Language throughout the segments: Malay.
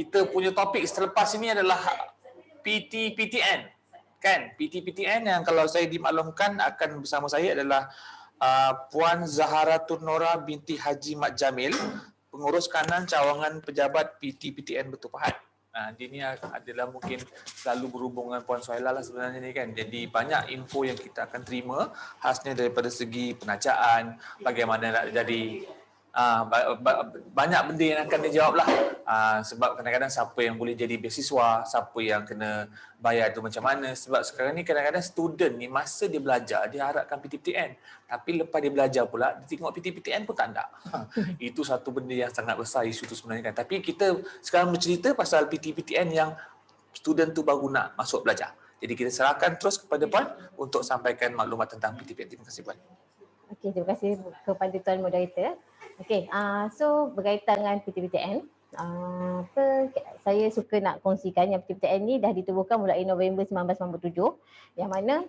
kita punya topik selepas ini adalah PT-PTN. Kan? PT-PTN yang kalau saya dimaklumkan akan bersama saya adalah Puan Zaharatun Nora binti Haji Mat Jamil, pengurus kanan cawangan pejabat PT-PTN Batu Pahat. Dia ni adalah mungkin selalu berhubung dengan Puan Suhaila lah sebenarnya ni kan. Jadi banyak info yang kita akan terima khasnya daripada segi penajaan, bagaimana nak jadi banyak benda yang akan dijawab lah. Sebab kadang-kadang siapa yang boleh jadi beasiswa, siapa yang kena bayar tu macam mana. Sebab sekarang ni kadang-kadang student ni masa dia belajar, dia harapkan PT-PTN. Tapi lepas dia belajar pula, dia tengok PT-PTN pun tak ada. Itu satu benda yang sangat besar isu tu sebenarnya kan. Tapi kita sekarang bercerita pasal PT-PTN yang student tu baru nak masuk belajar. Jadi kita serahkan terus kepada Puan untuk sampaikan maklumat tentang PT-PTN. Terima kasih Puan. Okey, terima kasih kepada Tuan Moderator. Okey, so berkaitan dengan PT-PTN, saya suka nak kongsikan yang PT-PTN ni dah ditubuhkan mulai November 1997, yang mana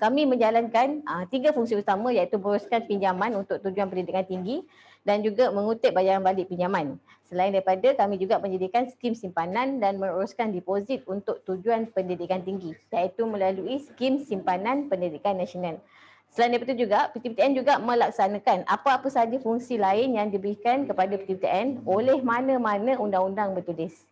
kami menjalankan 3 fungsi utama, iaitu menguruskan pinjaman untuk tujuan pendidikan tinggi dan juga mengutip bayaran balik pinjaman. Selain daripada kami juga menyediakan skim simpanan dan menguruskan deposit untuk tujuan pendidikan tinggi, iaitu melalui skim simpanan pendidikan nasional. Selain daripada juga, PT-PTN juga melaksanakan apa-apa sahaja fungsi lain yang diberikan kepada PT-PTN oleh mana-mana undang-undang bertulis.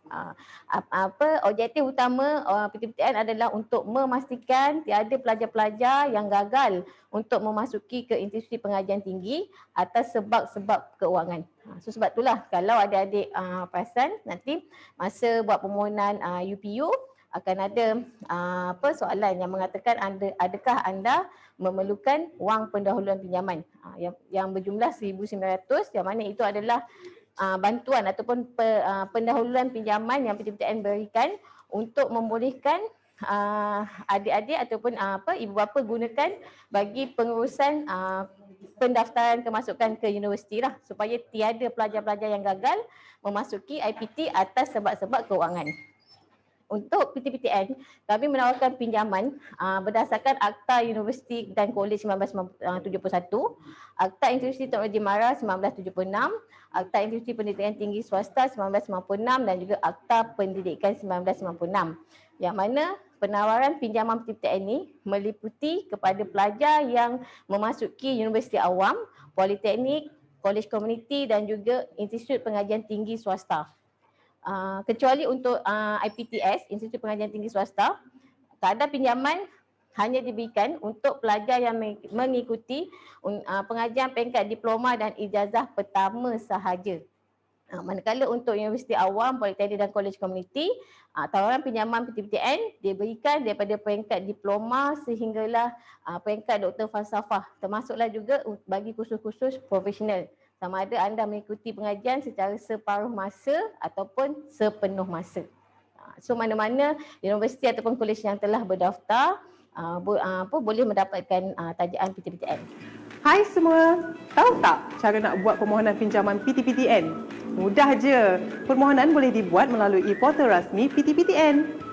Objektif utama PT-PTN adalah untuk memastikan tiada pelajar-pelajar yang gagal untuk memasuki ke institusi pengajian tinggi atas sebab-sebab keuangan. So sebab itulah kalau adik-adik perasan nanti masa buat permohonan UPU akan ada soalan yang mengatakan adakah anda memerlukan wang pendahuluan pinjaman yang berjumlah 1,900, yang mana itu adalah bantuan ataupun pendahuluan pinjaman yang PT-PTN berikan untuk membolehkan adik-adik ataupun ibu bapa gunakan bagi pengurusan pendaftaran kemasukan ke universiti lah, supaya tiada pelajar-pelajar yang gagal memasuki IPT atas sebab-sebab keuangan. Untuk PT-PTN, kami menawarkan pinjaman berdasarkan Akta Universiti dan Kolej 1971, Akta Institusi Teknologi MARA 1976, Akta Institusi Pendidikan Tinggi Swasta 1996 dan juga Akta Pendidikan 1996. Yang mana penawaran pinjaman PT-PTN ini meliputi kepada pelajar yang memasuki universiti awam, politeknik, kolej komuniti dan juga institut pengajian tinggi swasta. Kecuali untuk IPTS, Institut Pengajian Tinggi Swasta, kadar pinjaman hanya diberikan untuk pelajar yang mengikuti pengajian peringkat diploma dan ijazah pertama sahaja. Manakala untuk universiti awam, politeknik dan kolej komuniti, tawaran pinjaman PT-PTN diberikan daripada peringkat diploma sehinggalah peringkat doktor falsafah, termasuklah juga bagi kursus-kursus profesional. Sama ada anda mengikuti pengajian secara separuh masa ataupun sepenuh masa. So mana-mana universiti ataupun kolej yang telah berdaftar boleh mendapatkan tajaan PT-PTN. Hai semua, tahu tak cara nak buat permohonan pinjaman PT-PTN? Mudah je. Permohonan boleh dibuat melalui portal rasmi PT-PTN.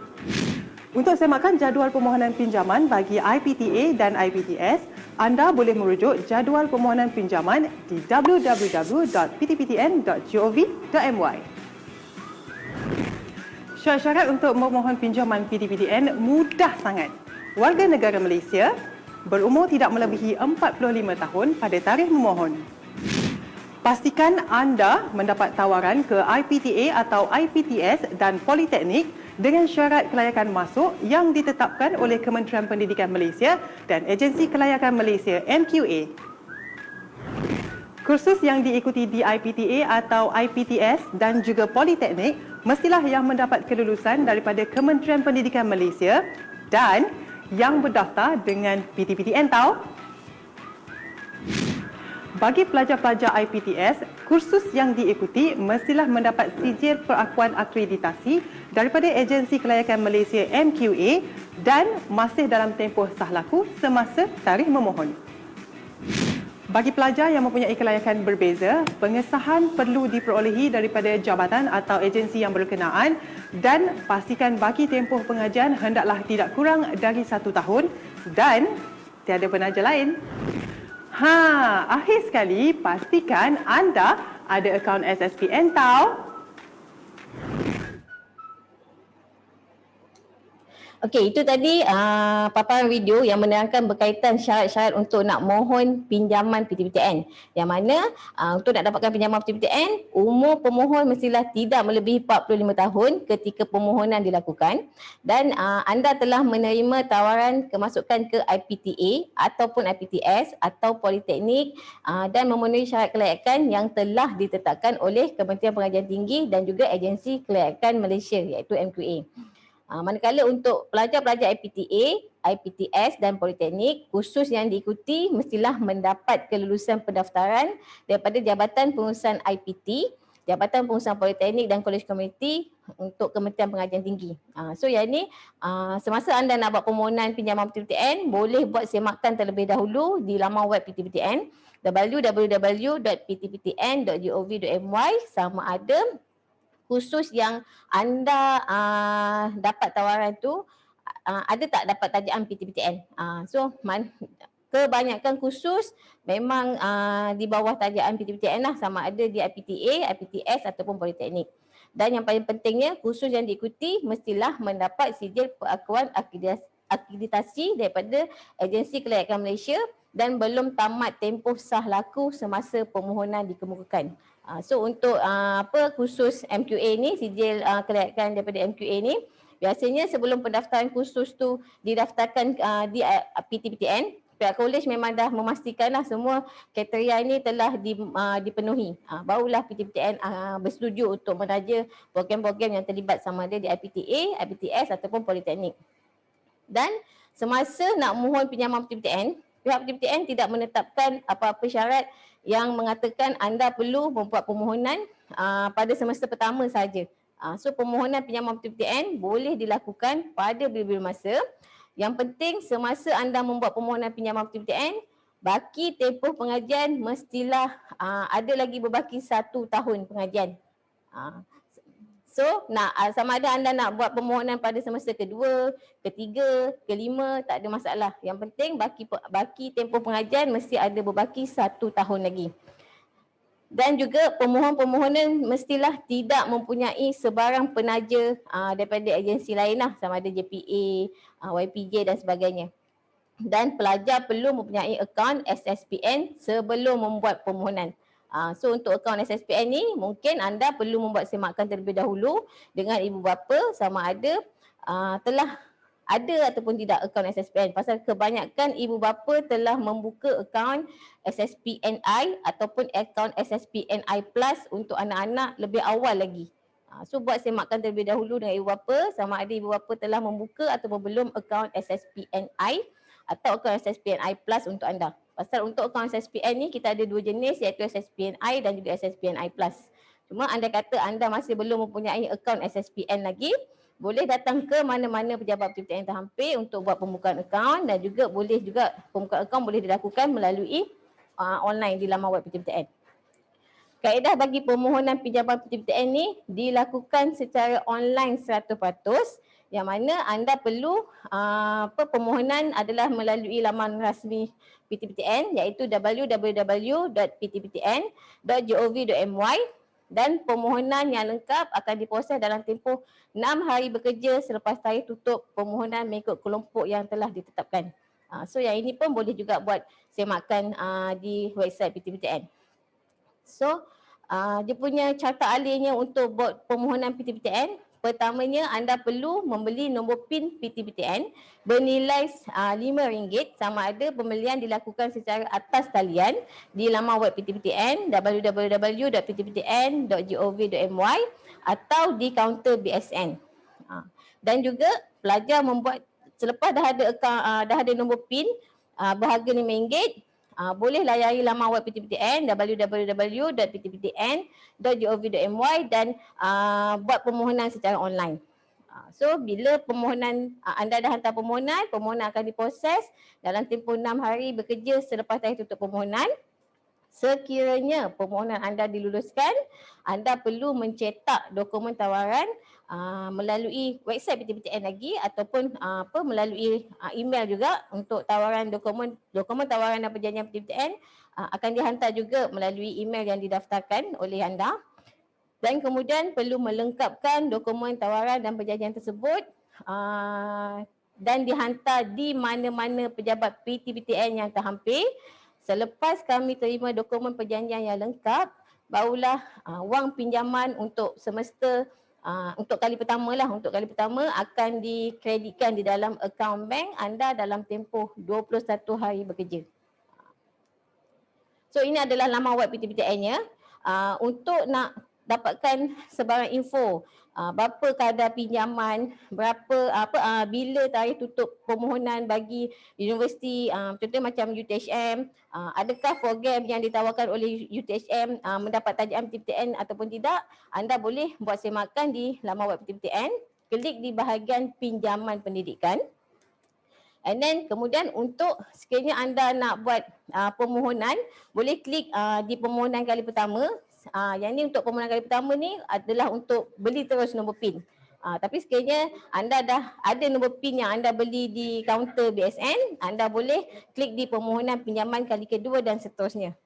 Untuk semakkan jadual permohonan pinjaman bagi IPTA dan IPTS, anda boleh merujuk jadual permohonan pinjaman di www.ptptn.gov.my. Syarat-syarat untuk memohon pinjaman PT-PTN mudah sangat. Warga negara Malaysia, berumur tidak melebihi 45 tahun pada tarikh memohon. Pastikan anda mendapat tawaran ke IPTA atau IPTS dan Politeknik dengan syarat kelayakan masuk yang ditetapkan oleh Kementerian Pendidikan Malaysia dan Agensi Kelayakan Malaysia MQA. Kursus yang diikuti di IPTA atau IPTS dan juga Politeknik mestilah yang mendapat kelulusan daripada Kementerian Pendidikan Malaysia dan yang berdaftar dengan PT-PTN tahu. Bagi pelajar-pelajar IPTS, kursus yang diikuti mestilah mendapat sijil perakuan akreditasi daripada Agensi Kelayakan Malaysia MQA dan masih dalam tempoh sah laku semasa tarikh memohon. Bagi pelajar yang mempunyai kelayakan berbeza, pengesahan perlu diperolehi daripada jabatan atau agensi yang berkenaan dan pastikan bagi tempoh pengajian hendaklah tidak kurang dari 1 tahun dan tiada penaja lain. Akhir sekali, pastikan anda ada akaun SSPN tahu. Okey, itu tadi paparan video yang menerangkan berkaitan syarat-syarat untuk nak mohon pinjaman PTPTN. Yang mana untuk nak dapatkan pinjaman PTPTN, umur pemohon mestilah tidak melebihi 45 tahun ketika permohonan dilakukan dan anda telah menerima tawaran kemasukan ke IPTA ataupun IPTS atau Politeknik dan memenuhi syarat kelayakan yang telah ditetapkan oleh Kementerian Pengajian Tinggi dan juga Agensi Kelayakan Malaysia iaitu MQA. Manakala untuk pelajar-pelajar IPTA, IPTS dan Politeknik, kursus yang diikuti mestilah mendapat kelulusan pendaftaran daripada Jabatan Pengurusan IPT, Jabatan Pengurusan Politeknik dan Kolej Komuniti untuk Kementerian Pengajian Tinggi. So yang ni semasa anda nak buat permohonan pinjaman PTPTN, boleh buat semakan terlebih dahulu di laman web PTPTN www.ptptn.gov.my sama ada kursus yang anda dapat tawaran tu ada tak dapat tajaan PTPTN. So kebanyakan kursus memang di bawah tajaan PTPTN lah, sama ada di IPTA, IPTS ataupun Politeknik. Dan yang paling pentingnya, kursus yang diikuti mestilah mendapat sijil pengakuan akreditasi daripada Agensi Kelayakan Malaysia dan belum tamat tempoh sah laku semasa permohonan dikemukakan. So untuk kursus MQA ni, sijil kelayakan daripada MQA ni, biasanya sebelum pendaftaran kursus tu didaftarkan di PTPTN, pihak kolej memang dah memastikanlah semua kriteria ini telah dipenuhi. Barulah PTPTN bersetuju untuk menaja program-program yang terlibat sama ada di IPTA, IPTS ataupun Politeknik. Dan semasa nak mohon pinjaman PTPTN, pihak PTPTN tidak menetapkan apa-apa syarat yang mengatakan anda perlu membuat permohonan pada semester pertama saja. So permohonan pinjaman PTPTN boleh dilakukan pada bila-bila masa. Yang penting semasa anda membuat permohonan pinjaman PTPTN, baki tempoh pengajian mestilah ada lagi berbaki 1 tahun pengajian. So sama ada anda nak buat permohonan pada semester kedua, ketiga, kelima, tak ada masalah. Yang penting baki tempoh pengajian mesti ada berbaki 1 tahun lagi. Dan juga permohonan mestilah tidak mempunyai sebarang penaja daripada agensi lain lah, sama ada JPA, YPJ dan sebagainya. Dan pelajar perlu mempunyai akaun SSPN sebelum membuat permohonan. So untuk akaun SSPN ni mungkin anda perlu membuat semakan terlebih dahulu dengan ibu bapa sama ada telah ada ataupun tidak akaun SSPN. Pasal kebanyakan ibu bapa telah membuka akaun SSPNI ataupun akaun SSPNI Plus untuk anak-anak lebih awal lagi. So buat semakan terlebih dahulu dengan ibu bapa sama ada ibu bapa telah membuka ataupun belum akaun SSPNI atau akaun SSPNI Plus untuk anda. Pasal untuk akaun SSPN ni kita ada 2 jenis iaitu SSPNI dan juga SSPNI Plus. Cuma anda kata anda masih belum mempunyai akaun SSPN lagi, boleh datang ke mana-mana pejabat PTPTN terhampir untuk buat pembukaan akaun dan juga boleh juga pembukaan akaun boleh dilakukan melalui online di laman web PTPTN. Kaedah bagi permohonan pinjaman PTPTN ni dilakukan secara online 100%. Yang mana anda perlu permohonan adalah melalui laman rasmi PTPTN iaitu www.ptptn.gov.my dan permohonan yang lengkap akan diproses dalam tempoh 6 hari bekerja selepas tarikh tutup permohonan mengikut kelompok yang telah ditetapkan. So yang ini pun boleh juga buat semakan di website PTPTN. So dia punya carta alihnya untuk buat permohonan PTPTN. Pertamanya anda perlu membeli nombor PIN PTPTN bernilai RM5 sama ada pembelian dilakukan secara atas talian di laman web PTPTN www.ptptn.gov.my atau di kaunter BSN. Dan juga pelajar membuat selepas dah ada nombor PIN berharga RM5, boleh layari laman web PTPTN www.ptptn.gov.my dan buat permohonan secara online. So bila permohonan anda dah hantar permohonan akan diproses dalam tempoh 6 hari bekerja selepas tarikh tutup permohonan. Sekiranya permohonan anda diluluskan, anda perlu mencetak dokumen tawaran melalui website PTPTN lagi ataupun melalui email juga untuk tawaran dokumen tawaran dan perjanjian PTPTN akan dihantar juga melalui email yang didaftarkan oleh anda. Dan kemudian perlu melengkapkan dokumen tawaran dan perjanjian tersebut dan dihantar di mana-mana pejabat PTPTN yang terhampir. Selepas kami terima dokumen perjanjian yang lengkap, barulah wang pinjaman untuk semester untuk kali pertama akan dikreditkan di dalam akaun bank anda dalam tempoh 21 hari bekerja. So ini adalah laman web PTPTN-nya. Untuk nak dapatkan sebarang info, berapa kadar pinjaman, bila tarikh tutup permohonan bagi universiti, contohnya macam UTHM, adakah program yang ditawarkan oleh UTHM mendapat tajaan PTPTN ataupun tidak, anda boleh buat semakan di laman web PTPTN, klik di bahagian pinjaman pendidikan. And then kemudian untuk sekiranya anda nak buat permohonan, boleh klik di permohonan kali pertama. Yang ni untuk permohonan kali pertama ni adalah untuk beli terus nombor PIN. Tapi sekiranya anda dah ada nombor PIN yang anda beli di kaunter BSN, anda boleh klik di permohonan pinjaman kali kedua dan seterusnya.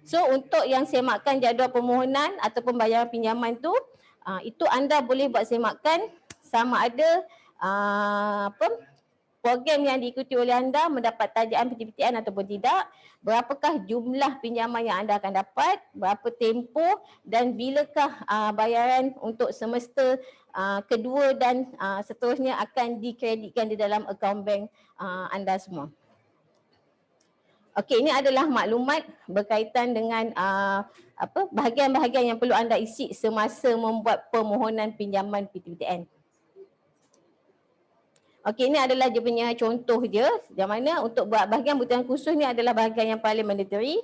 So untuk yang semakkan jadual permohonan ataupun bayaran pinjaman tu, itu anda boleh buat semakan sama ada program yang diikuti oleh anda mendapat tajaan PTPTN ataupun tidak, berapakah jumlah pinjaman yang anda akan dapat, berapa tempoh dan bilakah bayaran untuk semester kedua dan seterusnya akan dikreditkan di dalam akaun bank anda semua. Okey, ini adalah maklumat berkaitan dengan bahagian-bahagian yang perlu anda isi semasa membuat permohonan pinjaman PTPTN. Okey, ini adalah dia punya contoh je, yang mana untuk buat bahagian buktian khusus ni adalah bahagian yang paling mandatory.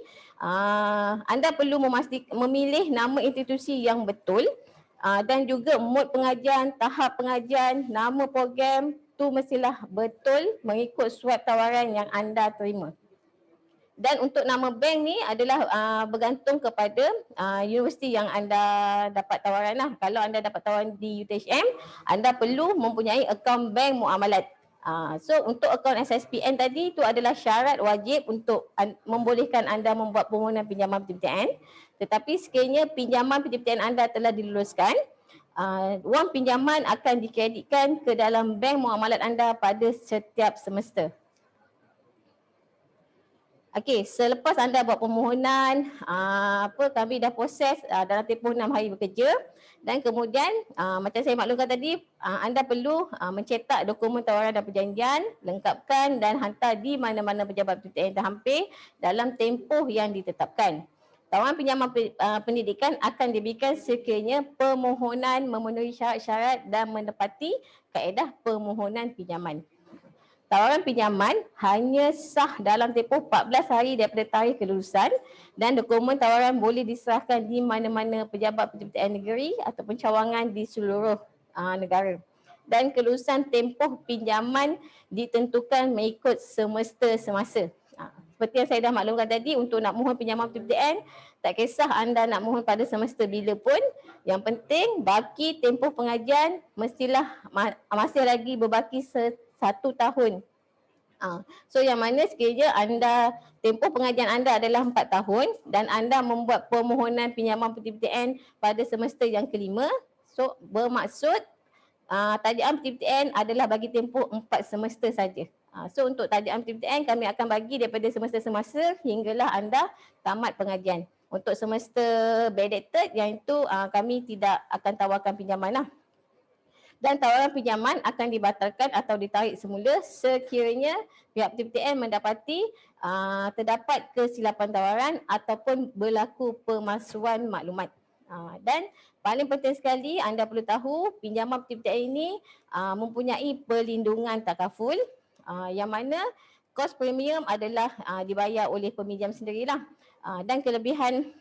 Anda perlu memilih nama institusi yang betul dan juga mod pengajian, tahap pengajian, nama program tu mestilah betul mengikut surat tawaran yang anda terima. Dan untuk nama bank ni adalah bergantung kepada universiti yang anda dapat tawaran lah. Kalau anda dapat tawaran di UTHM, anda perlu mempunyai akaun bank muamalat. So untuk akaun SSPN tadi itu adalah syarat wajib untuk membolehkan anda membuat permohonan pinjaman PTPTN. Tetapi sekiranya pinjaman PTPTN anda telah diluluskan, wang pinjaman akan dikreditkan ke dalam bank muamalat anda pada setiap semester. Okey, selepas anda buat permohonan, kami dah proses dalam tempoh 6 hari bekerja, dan kemudian macam saya maklumkan tadi, anda perlu mencetak dokumen tawaran dan perjanjian, lengkapkan dan hantar di mana-mana pejabat PTPTN terhampir dalam tempoh yang ditetapkan. Tawaran pinjaman pendidikan akan diberikan sekiranya permohonan memenuhi syarat-syarat dan menepati kaedah permohonan pinjaman. Tawaran pinjaman hanya sah dalam tempoh 14 hari daripada tarikh kelulusan, dan dokumen tawaran boleh diserahkan di mana-mana pejabat PTPTN negeri ataupun cawangan di seluruh negara. Dan kelulusan tempoh pinjaman ditentukan mengikut semester semasa. Seperti yang saya dah maklumkan tadi, untuk nak mohon pinjaman PTPTN, tak kisah anda nak mohon pada semester bila pun, yang penting baki tempoh pengajian mestilah masih lagi berbaki 1 tahun. So yang mana sekiranya anda, tempoh pengajian anda adalah 4 tahun dan anda membuat permohonan pinjaman PTPTN pada semester yang kelima, so bermaksud tajaan PTPTN adalah bagi tempoh 4 semester saja. So untuk tajaan PTPTN kami akan bagi daripada semester semasa hinggalah anda tamat pengajian. Untuk semester backdated yang itu kami tidak akan tawarkan pinjaman lah. Dan tawaran pinjaman akan dibatalkan atau ditarik semula sekiranya pihak PTPTN mendapati terdapat kesilapan tawaran ataupun berlaku pemalsuan maklumat. Dan paling penting sekali anda perlu tahu, pinjaman PTPTN ini mempunyai perlindungan takaful, yang mana kos premium adalah dibayar oleh peminjam sendirilah. Dan kelebihan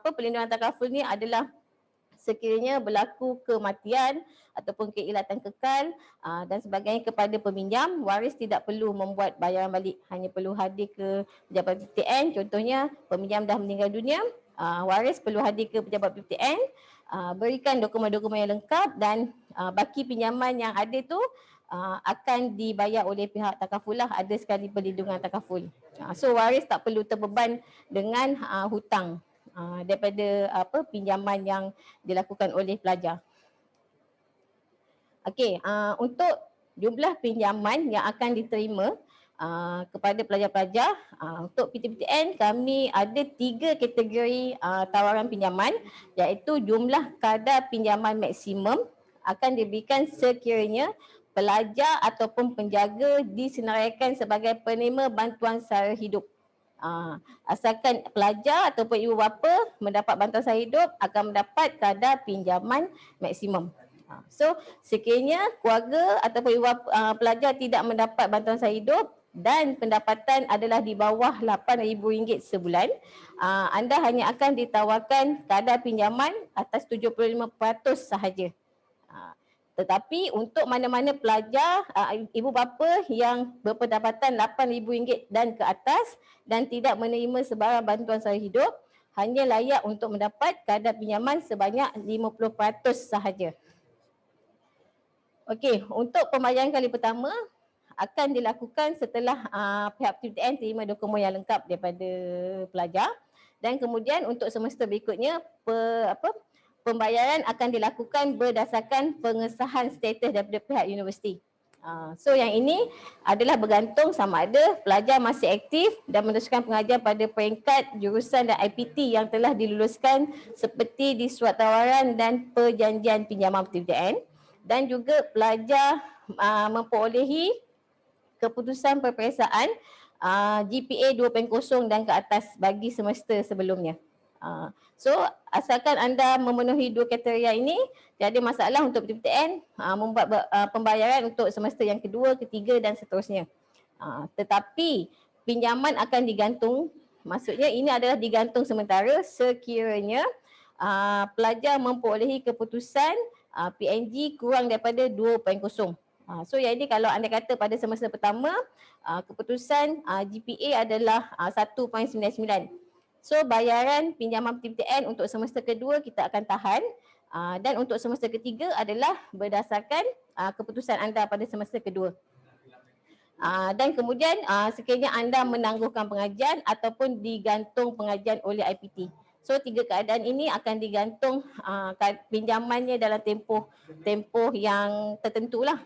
perlindungan takaful ni adalah sekiranya berlaku kematian ataupun keilatan kekal dan sebagainya kepada peminjam, waris tidak perlu membuat bayaran balik, hanya perlu hadir ke pejabat PTPTN. Contohnya peminjam dah meninggal dunia, waris perlu hadir ke pejabat PTPTN, berikan dokumen-dokumen yang lengkap dan baki pinjaman yang ada tu akan dibayar oleh pihak takafulah, ada sekali perlindungan takaful. So waris tak perlu terbeban dengan hutang daripada pinjaman yang dilakukan oleh pelajar. Okey, untuk jumlah pinjaman yang akan diterima kepada pelajar-pelajar, untuk PTPTN kami ada 3 kategori tawaran pinjaman, iaitu jumlah kadar pinjaman maksimum akan diberikan sekiranya pelajar ataupun penjaga disenaraikan sebagai penerima bantuan sara hidup. Asalkan pelajar ataupun ibu bapa mendapat bantuan sara hidup akan mendapat kadar pinjaman maksimum. So sekiranya keluarga ataupun ibu bapa, pelajar tidak mendapat bantuan sara hidup dan pendapatan adalah di bawah RM8,000 sebulan, anda hanya akan ditawarkan kadar pinjaman atas 75% sahaja. Tetapi untuk mana-mana pelajar, ibu bapa yang berpendapatan RM8,000 dan ke atas dan tidak menerima sebarang bantuan sara hidup, hanya layak untuk mendapat kadar pinjaman sebanyak 50% sahaja. Okey, untuk pembayaran kali pertama akan dilakukan setelah pihak PTPTN terima dokumen yang lengkap daripada pelajar, dan kemudian untuk semester berikutnya pembayaran akan dilakukan berdasarkan pengesahan status daripada pihak universiti. So yang ini adalah bergantung sama ada pelajar masih aktif dan meneruskan pengajian pada peringkat jurusan dan IPT yang telah diluluskan seperti di surat tawaran dan perjanjian pinjaman PTPTN, dan juga pelajar memperolehi keputusan peperiksaan GPA 2.0 dan ke atas bagi semester sebelumnya. So asalkan anda memenuhi 2 kriteria ini, tiada masalah untuk PTPTN membuat pembayaran untuk semester yang kedua, ketiga dan seterusnya. Tetapi pinjaman akan digantung, maksudnya ini adalah digantung sementara sekiranya pelajar memperolehi keputusan PNG kurang daripada 2.0. So jadi kalau anda kata pada semester pertama keputusan GPA adalah 1.99. So bayaran pinjaman PTPTN untuk semester kedua kita akan tahan, dan untuk semester ketiga adalah berdasarkan keputusan anda pada semester kedua. Dan kemudian sekiranya anda menangguhkan pengajian ataupun digantung pengajian oleh IPT. So 3 keadaan ini akan digantung pinjamannya dalam tempoh yang tertentulah.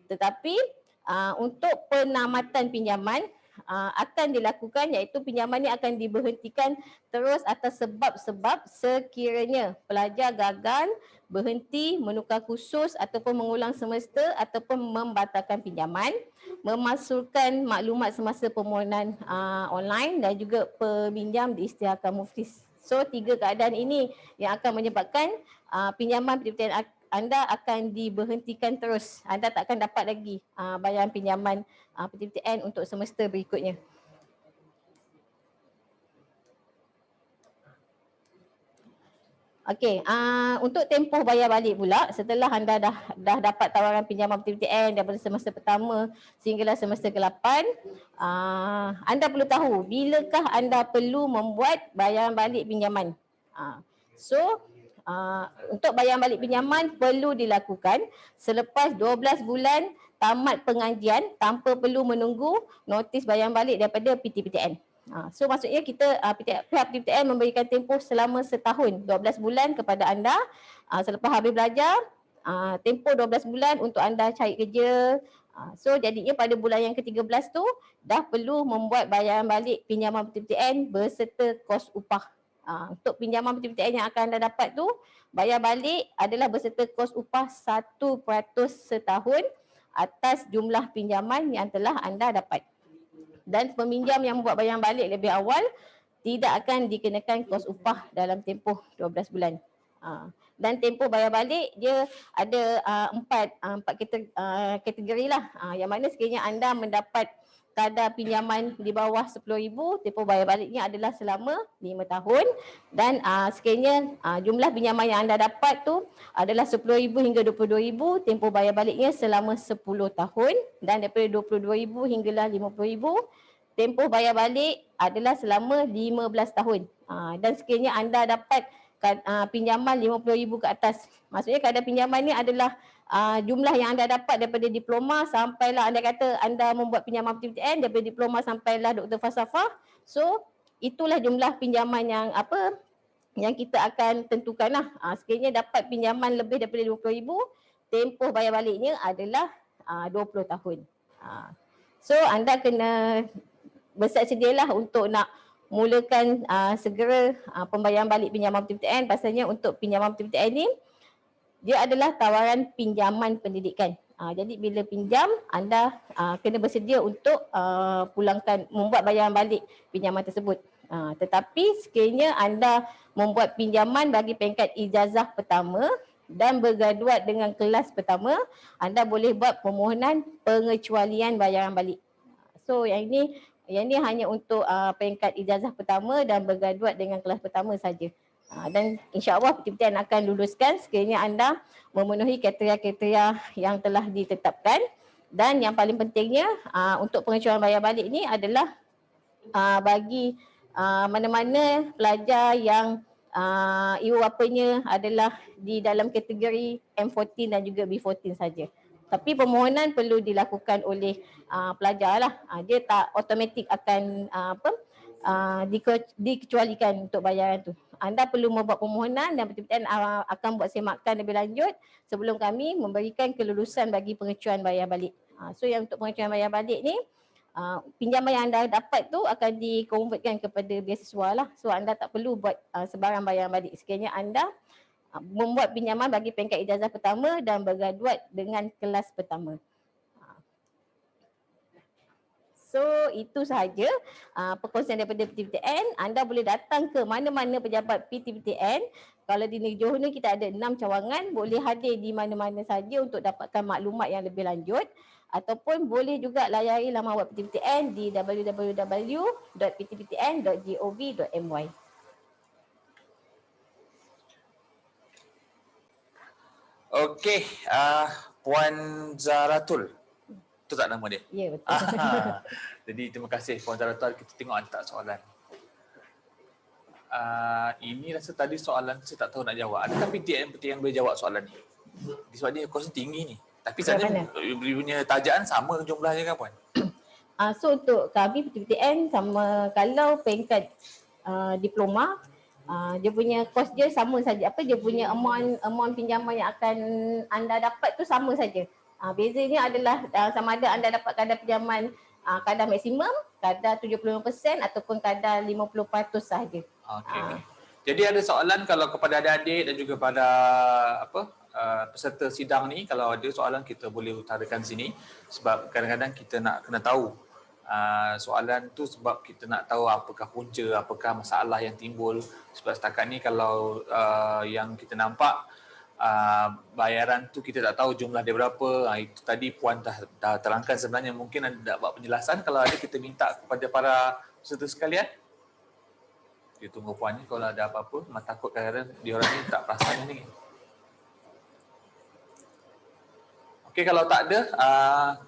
Tetapi untuk penamatan pinjaman akan dilakukan, iaitu pinjaman ini akan diberhentikan terus atas sebab-sebab sekiranya pelajar gagal, berhenti, menukar kursus ataupun mengulang semester ataupun membatalkan pinjaman, memasukkan maklumat semasa permohonan online dan juga peminjam diisytiharkan muftis. So 3 keadaan ini yang akan menyebabkan pinjaman PTPTN anda akan diberhentikan terus. Anda tak akan dapat lagi bayaran pinjaman PTPTN untuk semester berikutnya. Okey, untuk tempoh bayar balik pula, setelah anda dah dapat tawaran pinjaman PTPTN daripada semester pertama sehinggalah semester ke-8, anda perlu tahu bilakah anda perlu membuat bayaran balik pinjaman. Untuk bayaran balik pinjaman perlu dilakukan selepas 12 bulan tamat pengajian tanpa perlu menunggu notis bayaran balik daripada PTPTN. So maksudnya pihak PTPTN memberikan tempoh selama setahun, 12 bulan kepada anda selepas habis belajar, tempoh 12 bulan untuk anda cari kerja. So jadinya pada bulan yang ke-13 tu dah perlu membuat bayaran balik pinjaman PTPTN berserta kos upah. Untuk pinjaman PTPTN yang akan anda dapat tu, bayar balik adalah berserta kos upah 1% setahun atas jumlah pinjaman yang telah anda dapat. Dan peminjam yang membuat bayaran balik lebih awal tidak akan dikenakan kos upah dalam tempoh 12 bulan. Dan tempoh bayar balik dia ada empat kategori lah. Yang mana sekiranya anda mendapat kadar pinjaman di bawah RM10,000, tempoh bayar baliknya adalah selama 5 tahun, dan sekiranya jumlah pinjaman yang anda dapat tu adalah RM10,000 hingga RM22,000, tempoh bayar baliknya selama 10 tahun, dan daripada RM22,000 hinggalah RM50,000, tempoh bayar balik adalah selama 15 tahun. Dan sekiranya anda dapat pinjaman RM50,000 ke atas, maksudnya kadar pinjaman ni adalah jumlah yang anda dapat daripada diploma sampailah anda kata anda membuat pinjaman PTPTN daripada diploma sampailah doktor falsafah. So itulah jumlah pinjaman yang kita akan tentukan lah. Sekiranya dapat pinjaman lebih daripada RM20,000, tempoh bayar baliknya adalah 20 tahun. So anda kena bersiap sedialah untuk nak mulakan segera pembayaran balik pinjaman PTPTN. Pasalnya untuk pinjaman PTPTN ni dia adalah tawaran pinjaman pendidikan. Jadi bila pinjam anda kena bersedia untuk pulangkan, membuat bayaran balik pinjaman tersebut. Tetapi sekiranya anda membuat pinjaman bagi peringkat ijazah pertama dan bergraduat dengan kelas pertama, anda boleh buat permohonan pengecualian bayaran balik. So yang ini hanya untuk peringkat ijazah pertama dan bergraduat dengan kelas pertama saja. Dan insya-Allah PTPTN akan luluskan sekiranya anda memenuhi kriteria-kriteria yang telah ditetapkan. Dan yang paling pentingnya untuk pengecualian bayar balik ni adalah bagi mana-mana pelajar yang ibu bapanya adalah di dalam kategori M14 dan juga B14 saja. Tapi permohonan perlu dilakukan oleh pelajar lah. Dia tak automatik akan dikecualikan untuk bayaran tu. Anda perlu membuat permohonan dan PTPTN akan buat semakan lebih lanjut sebelum kami memberikan kelulusan bagi pengecualian bayar balik. So yang untuk pengecualian bayar balik ni, pinjaman yang anda dapat tu akan dikonvertkan kepada beasiswa lah. So anda tak perlu buat sebarang bayaran balik. Sekiranya anda membuat pinjaman bagi peringkat ijazah pertama dan bergraduat dengan kelas pertama. So itu sahaja perkongsian daripada PTPTN. Anda boleh datang ke mana-mana pejabat PTPTN. Kalau di Negeri Johor ni kita ada 6 cawangan, boleh hadir di mana-mana saja untuk dapatkan maklumat yang lebih lanjut, ataupun boleh juga layari laman web PTPTN di www.ptptn.gov.my. Okey, Puan Zahratul. Itu tak nama dia? Ya, betul. Jadi terima kasih Puan Zahratul, kita tengok hantar soalan. Ini rasa tadi soalan saya tak tahu nak jawab. Adakah PTPTN boleh jawab soalan ni? Sebab dia kos tinggi ni. Tapi sebenarnya punya tajaan sama jumlahnya kan Puan? So untuk kami PTPTN sama, kalau peringkat diploma, dia punya kos dia sama saja. Dia punya amount pinjaman yang akan anda dapat tu sama saja. Bezanya adalah sama ada anda dapat kadar pinjaman kadar maksimum, kadar 75% ataupun kadar 50% sahaja. Okey. Jadi ada soalan kalau kepada adik-adik dan juga pada peserta sidang ni, kalau ada soalan kita boleh utarakan sini sebab kadang-kadang kita nak kena tahu soalan tu sebab kita nak tahu apakah punca, apakah masalah yang timbul. Sebab setakat ni kalau yang kita nampak bayaran tu kita tak tahu jumlah dia berapa. Itu tadi Puan dah terangkan sebenarnya. Mungkin ada buat penjelasan. Kalau ada kita minta kepada para peserta sekalian. Kita tunggu Puan ni kalau ada apa-apa. Takut kadang-kadang diorang ni tak perasan ni. Okey, kalau tak ada,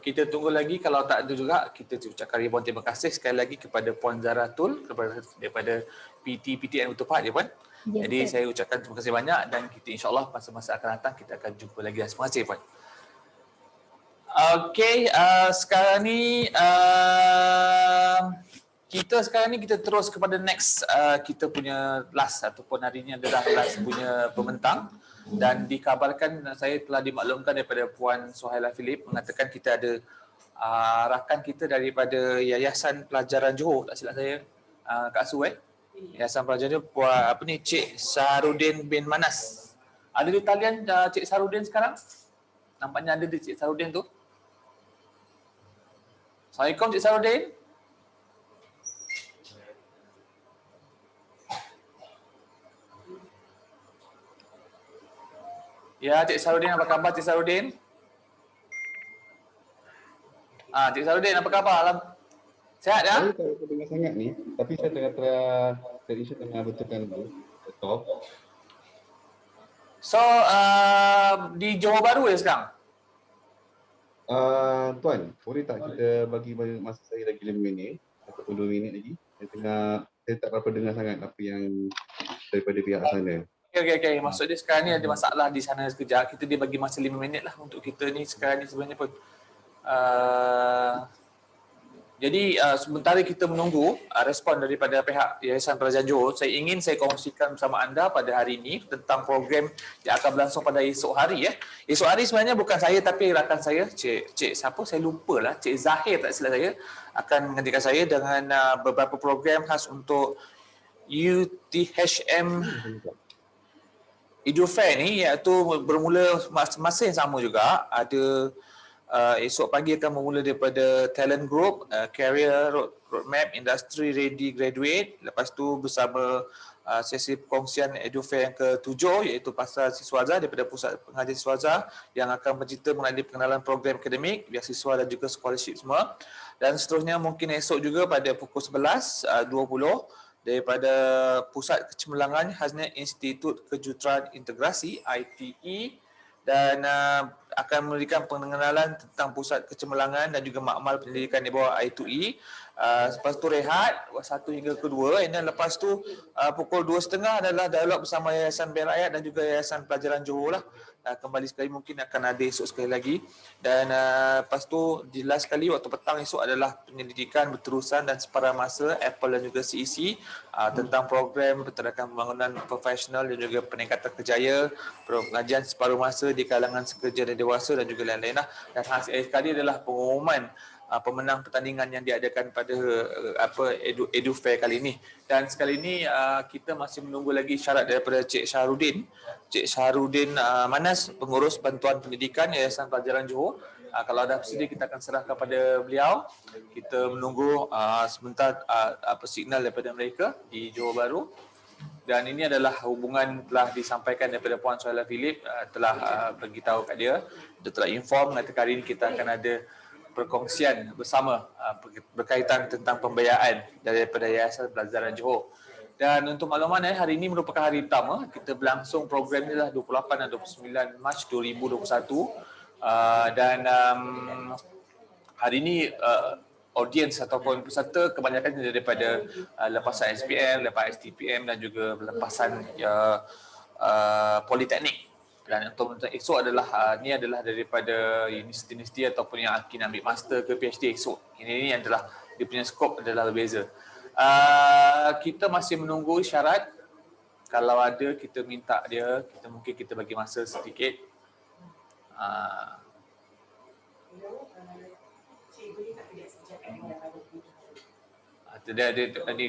kita tunggu lagi. Kalau tak ada juga, kita ucapkan ribuan terima kasih sekali lagi kepada Puan Zahratul daripada PTPTN Utupat, ya Puan. Ya, jadi saya ucapkan terima kasih banyak dan kita insyaAllah masa-masa akan datang kita akan jumpa lagi. Terima kasih Puan. Okey, sekarang ni kita terus kepada next kita punya last ataupun hari ini adalah last punya pembentang. Dan dikabarkan, saya telah dimaklumkan daripada Puan Suhaila Philip mengatakan kita ada rakan kita daripada Yayasan Pelajaran Johor, tak silap saya, Kak Su, Yayasan Pelajaran Johor, Cik Saharudin bin Manas. Ada di talian Cik Saharudin sekarang? Nampaknya ada di Cik Saharudin tu. Assalamualaikum Cik Saharudin. Ya, Cik Saharudin, apa khabar Cik Saharudin? Cik Saharudin, apa khabar? Sihat ya? Saya tak dengar sangat ni, tapi saya tengah betulkan dulu laptop. So, di Johor Bahru ya sekarang? Tuan, boleh tak kita bagi masa saya lagi 5 minit ataupun 2 minit lagi? Saya tak berapa dengar sangat apa yang daripada pihak sana. Okey. Maksud dia sekarang ni ada masalah di sana sekejap. Kita dia bagi masa 5 minit lah untuk kita ni sekarang ni sebenarnya pun. Jadi sementara kita menunggu respon daripada pihak Yayasan Pelajaran Johor, saya kongsikan bersama anda pada hari ini tentang program yang akan berlangsung pada esok hari. Esok hari sebenarnya bukan saya tapi rakan saya, Cik siapa saya lupalah, Cik Zahir tak silap saya, akan menggantikan saya dengan beberapa program khas untuk UTHM Edufair ni, iaitu bermula masa yang sama juga. Ada esok pagi akan bermula daripada talent group, career roadmap, industry ready graduate. Lepas tu bersama sesi perkongsian Edufair yang ke-7 iaitu pasal Siswaza daripada Pusat Pengajian Siswaza yang akan bercerita mengenai pengenalan program akademik, beasiswa dan juga scholarship semua. Dan seterusnya mungkin esok juga pada pukul 11.20 daripada Pusat Kecemerlangan khasnya Institut Kejuruteraan Integrasi ITE, dan akan memberikan pengenalan tentang Pusat Kecemerlangan dan juga makmal pendidikan di bawah I2E. Lepas tu rehat 1 hingga ke-2, dan lepas tu pukul 2.30 adalah dialog bersama Yayasan Bank Rakyat dan juga Yayasan Pelajaran Johor lah. Kembali sekali mungkin akan ada esok sekali lagi, dan lepas tu di last sekali waktu petang esok adalah penyelidikan berterusan dan separuh masa Apple dan juga CEC tentang program penterdakan pembangunan profesional dan juga peningkatan kerjaya, pengajian separuh masa di kalangan sekerja dan dewasa dan juga lain-lain lah. Dan hasil sekali adalah pengumuman pemenang pertandingan yang diadakan pada Edufair kali ini. Dan sekali ini kita masih menunggu lagi syarat daripada Cik Syahrudin. Cik Syahrudin Manas, pengurus bantuan pendidikan Yayasan Pelajaran Johor. Kalau ada bersedia kita akan serahkan kepada beliau. Kita menunggu sebentar signal daripada mereka di Johor Bahru. Dan ini adalah hubungan telah disampaikan daripada Puan Suhaila Philip, telah beritahu kat dia. Dia telah inform mengatakan hari ini kita akan ada perkongsian bersama berkaitan tentang pembiayaan daripada Yayasan Pelajaran Johor. Dan untuk makluman, hari ini merupakan hari pertama kita berlangsung program ni lah 28 dan 29 Mac 2021. Dan hari ini audiens ataupun peserta kebanyakan daripada lepasan SPM, lepas STPM dan juga lepasan Politeknik. Dan untuk esok adalah ni adalah daripada universiti ataupun yang akan ambil master ke PhD esok. Ini adalah dia punya skop adalah berbeza. Kita masih menunggu syarat. Kalau ada kita minta dia, mungkin kita bagi masa sedikit.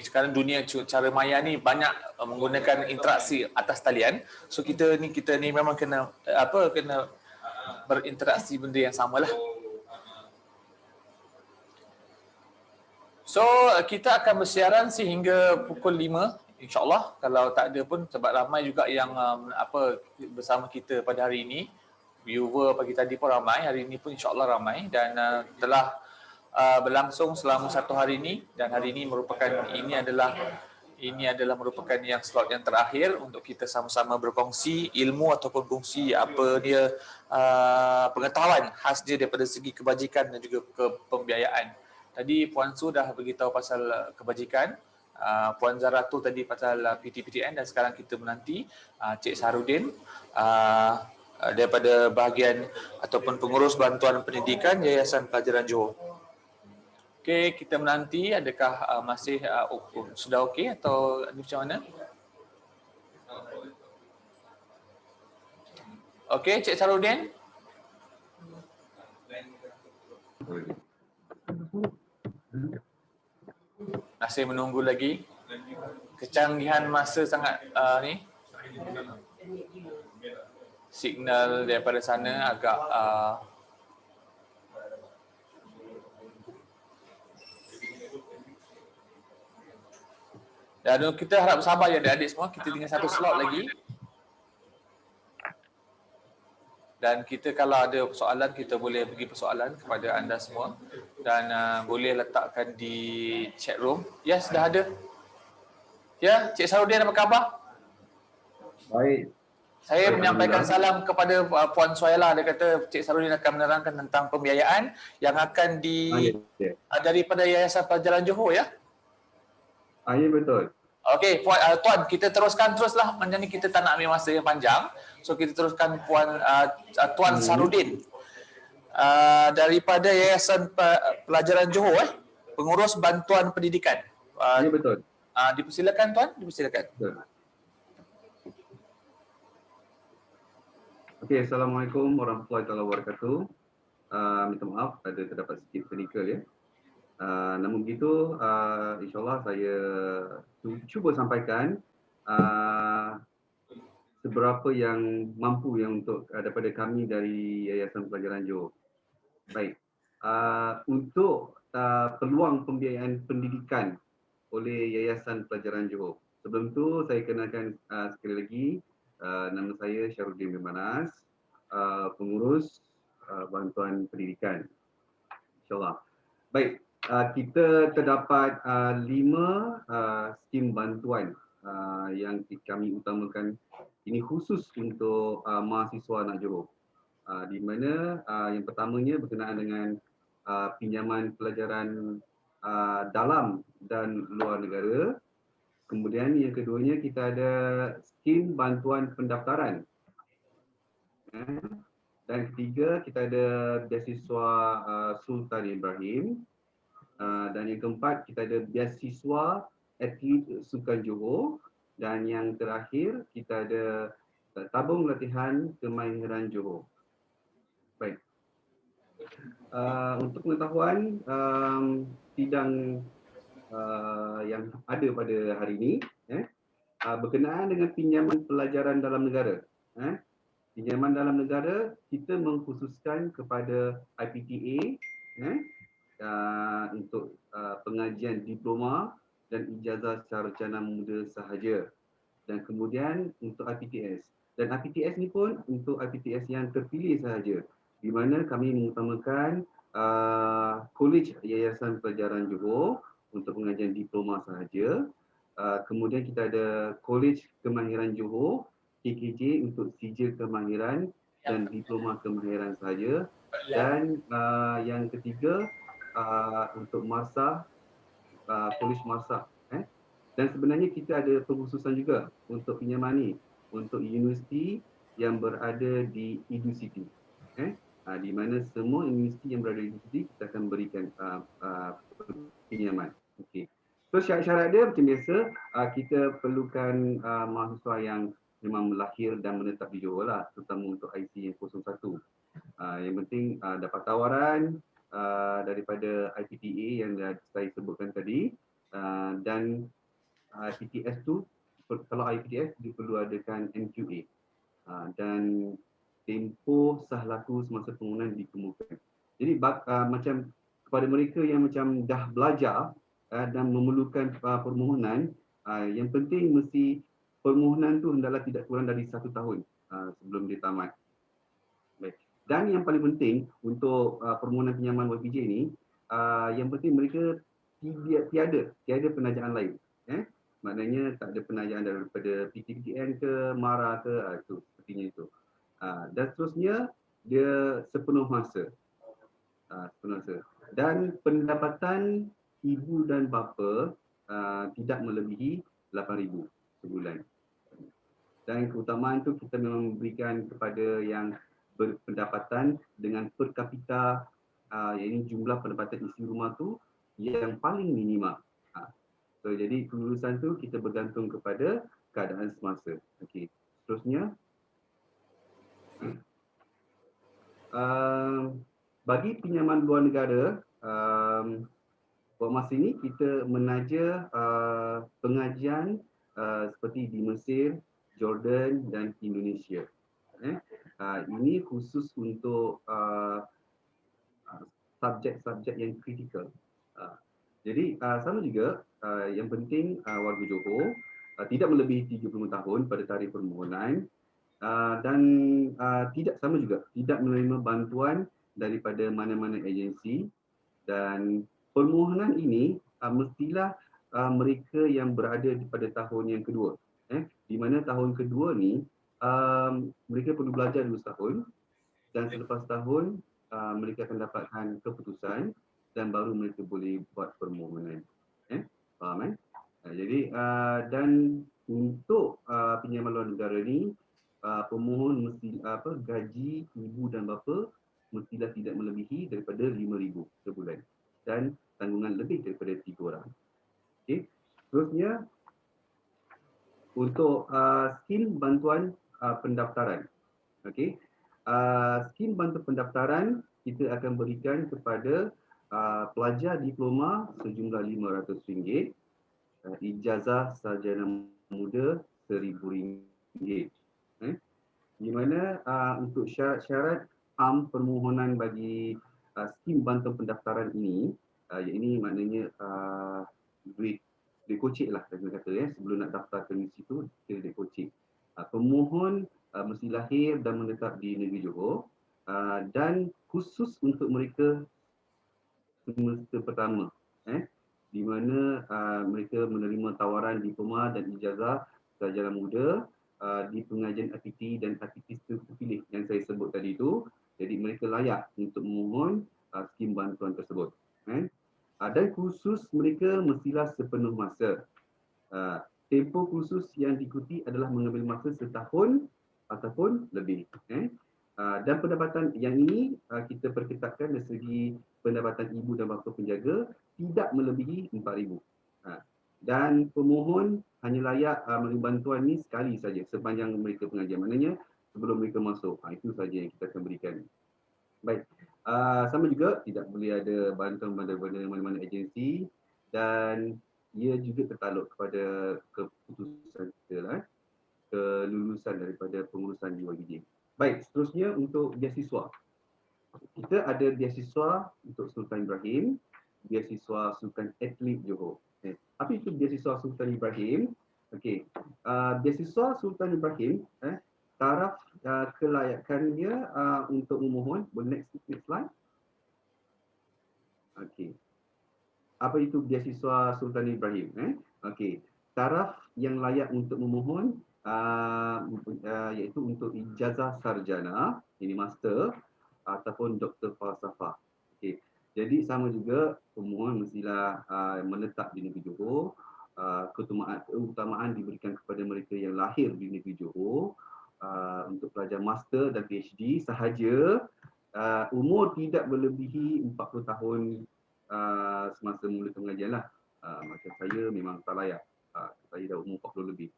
Sekarang dunia cara maya ni banyak menggunakan interaksi atas talian. So kita ni memang kena berinteraksi benda yang samalah. So kita akan bersiaran sehingga pukul 5 insya-Allah. Kalau tak ada pun sebab ramai juga yang bersama kita pada hari ini. Viewer pagi tadi pun ramai, hari ini pun insya-Allah ramai, dan telah berlangsung selama 1 hari ini, dan hari ini adalah merupakan yang slot yang terakhir untuk kita sama-sama berkongsi ilmu ataupun kongsi apa dia pengetahuan khas dia daripada segi kebajikan dan juga pembiayaan. Tadi Puan Su dah beritahu pasal kebajikan, Puan Zaratu tadi pasal PT-PTN, dan sekarang kita menanti Cik Syahrudin daripada bahagian ataupun pengurus bantuan pendidikan Yayasan Pelajaran Johor. Okey, kita menanti adakah masih sudah okey atau macam mana? Okey, Cik Syahrudin. Masih menunggu lagi. Kecanggihan masa sangat ni. Signal daripada sana agak dan kita harap bersabar ya adik-adik semua, kita tinggal 1 slot lagi. Dan kita kalau ada persoalan, kita boleh bagi persoalan kepada anda semua. Dan boleh letakkan di chat room. Ya, sudah ada. Ya, Cik Syahrudin apa khabar? Baik. Saya menyampaikan salam kepada Puan Suhaila. Dia kata Cik Syahrudin akan menerangkan tentang pembiayaan yang akan daripada Yayasan Pelajaran Johor ya? Ya, betul. Okey, Tuan, kita teruslah. Macam ni kita tak nak ambil masa yang panjang. So kita teruskan Tuan Syahrudin daripada Yayasan Pelajaran Johor pengurus bantuan pendidikan. Ya, betul. Dipersilakan Tuan, dipersilakan. Betul. Okey, Assalamualaikum warahmatullahi wabarakatuh. Minta maaf ada terdapat sedikit technical ya. Namun begitu, insyaAllah saya cuba sampaikan seberapa yang mampu yang untuk daripada kami dari Yayasan Pelajaran Johor. Baik, untuk peluang pembiayaan pendidikan oleh Yayasan Pelajaran Johor. Sebelum tu saya kenalkan sekali lagi, nama saya Syarudin bin Manas, pengurus bantuan pendidikan. InsyaAllah. Baik, kita terdapat 5 skim bantuan yang kami utamakan. Ini khusus untuk mahasiswa anak Johor. Di mana yang pertamanya berkenaan dengan pinjaman pelajaran dalam dan luar negara. Kemudian yang keduanya kita ada skim bantuan pendaftaran. Dan ketiga kita ada beasiswa Sultan Ibrahim. Dan yang keempat kita ada beasiswa atlet sukan Johor. Dan yang terakhir kita ada tabung latihan kemahiran Johor. Baik. Untuk pengetahuan sidang yang ada pada hari ini berkenaan dengan pinjaman pelajaran dalam negara. Pinjaman dalam negara kita mengkhususkan kepada IPTA untuk pengajian diploma dan ijazah sarjana muda sahaja. Dan kemudian untuk IPTS. Dan IPTS ni pun untuk IPTS yang terpilih sahaja. Di mana kami mengutamakan Kolej Yayasan Pelajaran Johor untuk pengajian diploma sahaja. Kemudian kita ada Kolej Kemahiran Johor, KKJ untuk sijil kemahiran dan diploma kemahiran sahaja. Dan yang ketiga untuk Marsah, Kolej Marsah. Dan sebenarnya kita ada pengkhususan juga untuk pinjaman ni untuk universiti yang berada di Edu City. Di mana semua universiti yang berada di Edu City kita akan berikan pinjaman. Okey. So syarat-syarat dia macam biasa, kita perlukan mahasiswa yang memang melahir dan menetap di Johor lah, terutama untuk IC yang 01. Yang penting dapat tawaran daripada IPTA yang saya sebutkan tadi, dan IPTS tu, kalau IPTS dia perlu adakan MQA dan tempoh sah laku semasa penggunaan dikemukakan. Jadi macam kepada mereka yang macam dah belajar dan memerlukan permohonan, yang penting mesti permohonan tu hendaklah tidak kurang dari 1 tahun sebelum dia tamat. Baik. Dan yang paling penting untuk permohonan pinjaman YPJ ni, yang penting mereka tiada penajaan lain. Maknanya tak ada penajaan daripada PTPTN ke, MARA ke, itu sepertinya itu. Dan seterusnya dia sepenuh masa. Dan pendapatan ibu dan bapa tidak melebihi 8,000 sebulan. Dan keutamaan itu kita memang memberikan kepada yang berpendapatan dengan per kapita, iaitu jumlah pendapatan isi rumah tu yang paling minima. So, jadi kelulusan tu kita bergantung kepada keadaan semasa. Okey. Seterusnya, bagi pinjaman luar negara, buat masa ini kita menaja pengajian seperti di Mesir, Jordan dan Indonesia. Ini khusus untuk subjek-subjek yang kritikal. Jadi sama juga yang penting warga Johor tidak melebihi 35 tahun pada tarikh permohonan dan tidak sama juga tidak menerima bantuan daripada mana-mana agensi, dan permohonan ini mestilah mereka yang berada pada tahun yang kedua. Di mana tahun kedua ni mereka perlu belajar 2 tahun dan selepas tahun mereka akan dapatkan keputusan dan baru mereka boleh buat permohonan. Faham jadi dan untuk pinjaman luar negara ni pemohon mesti gaji ibu dan bapa mestilah tidak melebihi daripada 5,000 sebulan. dan tanggungan lebih daripada 3 orang. Okey. Seterusnya untuk skim bantuan pendaftaran. Okey. Skim bantuan pendaftaran kita akan berikan kepada pelajar diploma sejumlah RM500, ijazah sarjana muda RM1,000. Di mana untuk syarat-syarat permohonan bagi skim bantuan pendaftaran ini, ini maknanya duit kocek lah kata ya, sebelum nak daftarkan di situ kita duit kocek. Pemohon mesti lahir dan menetap di negeri Johor, dan khusus untuk mereka semester pertama, di mana mereka menerima tawaran diploma dan ijazah sarjana muda di pengajian IPT dan IPT terpilih yang saya sebut tadi itu. Jadi mereka layak untuk memohon skim bantuan tersebut. Dan khusus mereka mestilah sepenuh masa. Tempoh khusus yang diikuti adalah mengambil masa setahun ataupun lebih. Dan pendapatan yang ini kita perketatkan dari segi pendapatan ibu dan bapa penjaga tidak melebihi RM4,000. Dan pemohon hanya layak menerima bantuan ni sekali saja sepanjang mereka pengajian. Maknanya sebelum mereka masuk. Itu saja yang kita akan berikan. Baik. Sama juga tidak boleh ada bantuan daripada mana-mana agensi dan ia juga tertakluk kepada keputusan kita lah, kelulusan daripada pengurusan DYBJ. Baik, seterusnya untuk beasiswa. Kita ada beasiswa untuk Sultan Ibrahim, beasiswa Sultan Atlet Johor. Apa itu beasiswa Sultan Ibrahim? Okey, beasiswa Sultan Ibrahim, taraf kelayakannya untuk memohon. Boleh next slide. Okey. Apa itu beasiswa Sultan Ibrahim? Okey, taraf yang layak untuk memohon iaitu untuk ijazah sarjana, ini master ataupun doktor falsafah. Okey. Jadi sama juga pemohon mestilah menetap di negeri Johor. Keutamaan diberikan kepada mereka yang lahir di negeri Johor. Untuk pelajar master dan PhD sahaja umur tidak melebihi 40 tahun semasa mula pengajian lah. Macam saya memang tak layak. Saya dah umur 40 lebih.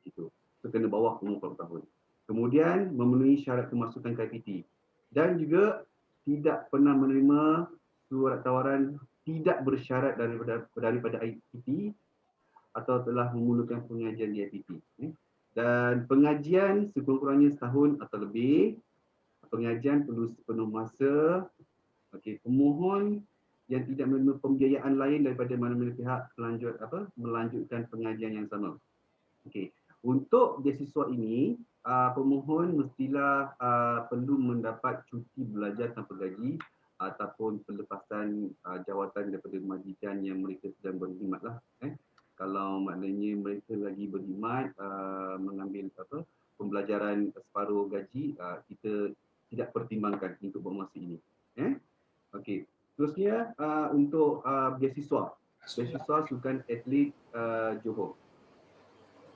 Itu kena bawah umur 40 tahun. Kemudian memenuhi syarat kemasukan KIPT dan juga tidak pernah menerima surat tawaran tidak bersyarat daripada IPT atau telah memulakan pengajian di IPT. Dan pengajian sekurang-kurangnya setahun atau lebih. Pengajian perlu sepenuh masa. Okey, pemohon yang tidak menerima pembiayaan lain daripada mana-mana pihak melanjutkan pengajian yang sama. Okey, untuk beasiswa ini pemohon mestilah perlu mendapat cuti belajar tanpa gaji ataupun pelepasan jawatan daripada majikan yang mereka sedang berkhidmat lah. Kalau maknanya mereka lagi berkhidmat mengambil pembelajaran separuh gaji, kita tidak pertimbangkan untuk bermasa ini. Okey. Terusnya untuk beasiswa Sukan Atlet Johor.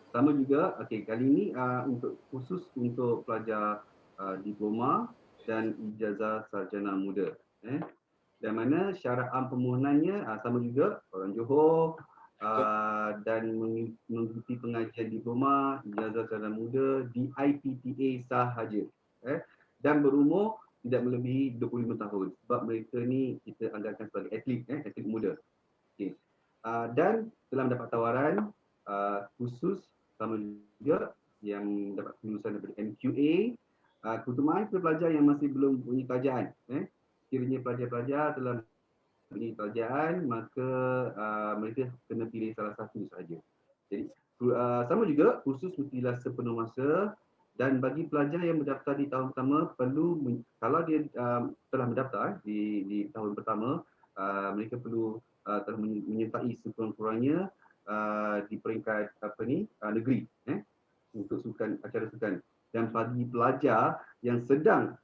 Sama juga, okey, kali ini khusus untuk pelajar diploma dan ijazah sarjana muda. Dan mana syarat permohonannya sama juga orang Johor dan mengikuti pengajian diploma, ijazah sarjana muda di IPTA sahaja. Dan berumur tidak melebihi 25 tahun sebab mereka ni kita anggarkan sebagai atlet muda. Okay. Dan telah mendapat tawaran khusus sama juga yang dapat kelulusan daripada MQA. Keutamaan kepada pelajar yang masih belum mempunyai kerajaan. Kiranya pelajar-pelajar telah mempunyai kerajaan, maka mereka kena pilih salah satu sahaja. Jadi sama juga khusus mestilah sepenuh masa. Dan bagi pelajar yang mendaftar di tahun pertama perlu, kalau dia telah mendaftar di tahun pertama, mereka perlu telah menyertai sekurang-kurangnya di peringkat negeri untuk acara sukan. Dan bagi pelajar yang sedang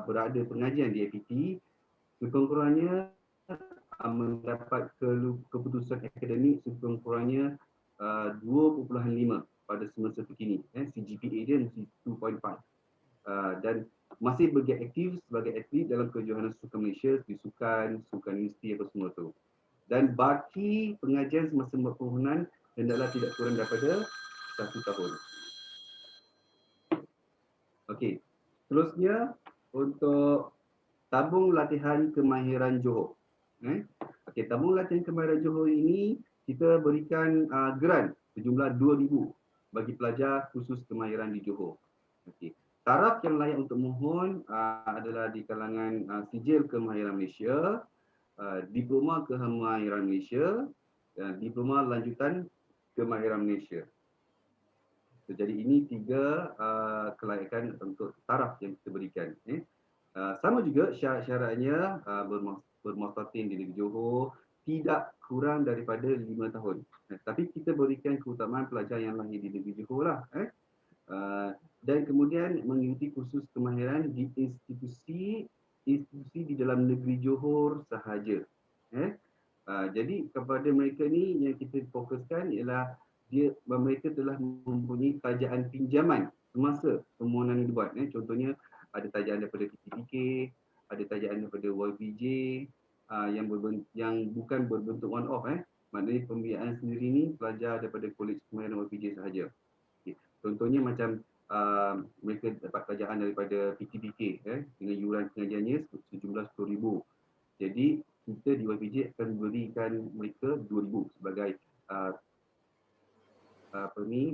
berada pengajian di APT, sekurang-kurangnya mendapat keputusan akademik sekurang-kurangnya 2.5 pada semester terkini. CGPA dia mesti 2.5. dan masih bergiat aktif sebagai atlet dalam kejohanan sukan Malaysia, di sukan universiti apa semua tu. Dan baki pengajian semasa permohonan hendaklah tidak kurang daripada 1 tahun. Okey. Seterusnya untuk tabung latihan kemahiran Johor. Okey, tabung latihan kemahiran Johor ini kita berikan grant sejumlah 2,000 bagi pelajar khusus kemahiran di Johor. Okey. Taraf yang layak untuk mohon adalah di kalangan sijil kemahiran Malaysia, diploma kemahiran Malaysia, dan diploma lanjutan kemahiran Malaysia. Jadi ini 3 kelayakan untuk taraf yang kita berikan. Sama juga syarat-syaratnya bermuasatin di negeri Johor tidak kurang daripada 5 tahun. Tapi kita berikan keutamaan pelajar yang lahir di negeri Johor lah. Dan kemudian mengikuti kursus kemahiran di institusi di dalam negeri Johor sahaja. Jadi kepada mereka ni yang kita fokuskan ialah mereka telah mempunyai tajaan pinjaman semasa permohonan dibuat. Contohnya ada tajaan daripada PTPK, ada tajaan daripada YPJ yang bukan berbentuk one off. Maknanya pembiayaan sendiri ni pelajar daripada Kolej Kemahiran YPJ sahaja. Contohnya macam mereka dapat tajaan daripada PTPK dengan yuran pengajiannya sejumlah 10,000. Jadi kita di YPJ akan berikan mereka 2,000 sebagai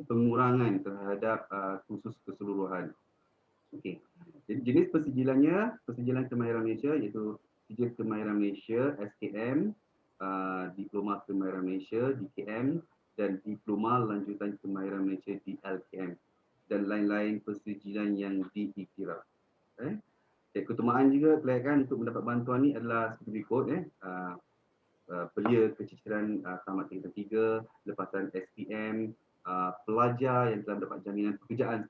pengurangan terhadap kursus keseluruhan. Okey. Jadi jenis persijilan kemahiran Malaysia iaitu Sijil Kemahiran Malaysia SKM, Diploma Kemahiran Malaysia DKM, dan Diploma Lanjutan Kemahiran Malaysia DLKM, dan lain-lain persijilan yang diiktiraf. Keutamaan juga kelayakan untuk mendapat bantuan ni adalah seperti berikut. Belia keciciran tamat tingkatan 3, lepasan SPM, pelajar yang telah mendapat jaminan pekerjaan